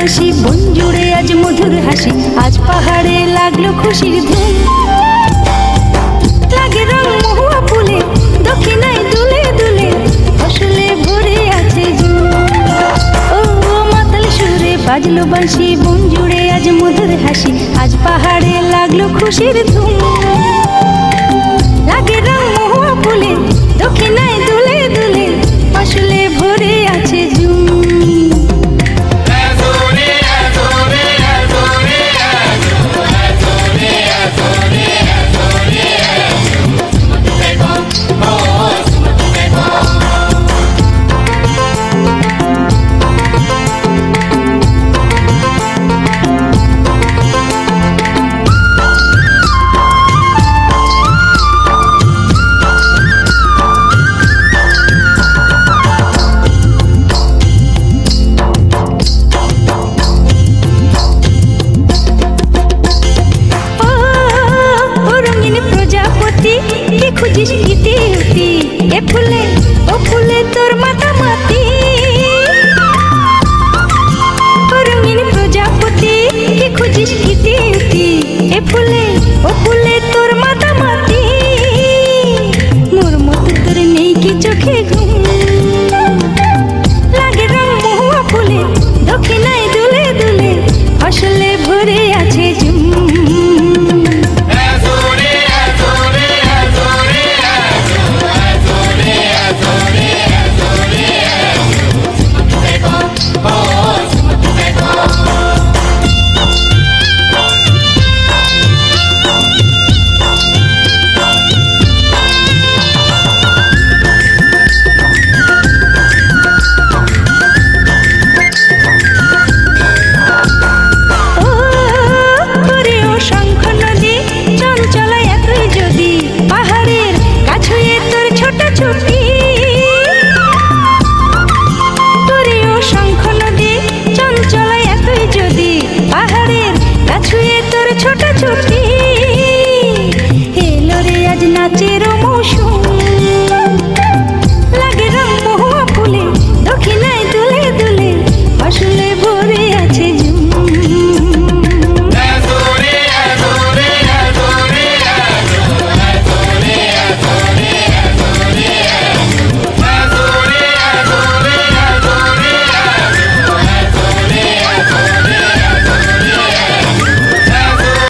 বাঁশি, বন জুড়ে আজ মধুর হাসি, আজ পাহাড়ে লাগলো খুশির ধুম। লাগে রং মহুয়া ফুলে, দক্ষিণায় দুলে দুলে, ফসলে ভরে আছে ঝুম। ও মাতাল সুরে বাজলো বাঁশি, বন জুড়ে আজ মধুর হাসি, আজ পাহাড়ে লাগলো খুশির ধুম। লাগে রং মহুয়া ফুলে, দক্ষিণায় দুলে দুলে, ফসলে ভরে আছে ঝুম। খুঁজিস ইতি উতি, এ ফুলে ও ফুলে তোর মাতামাতি। রঙিন প্রজাপতি, কি খুঁজিস ইতি উতি, এ ফুলে ও ফুলে তোর মাতামাতি। মোর মতো তোর নেই কি চোখে ঘুম।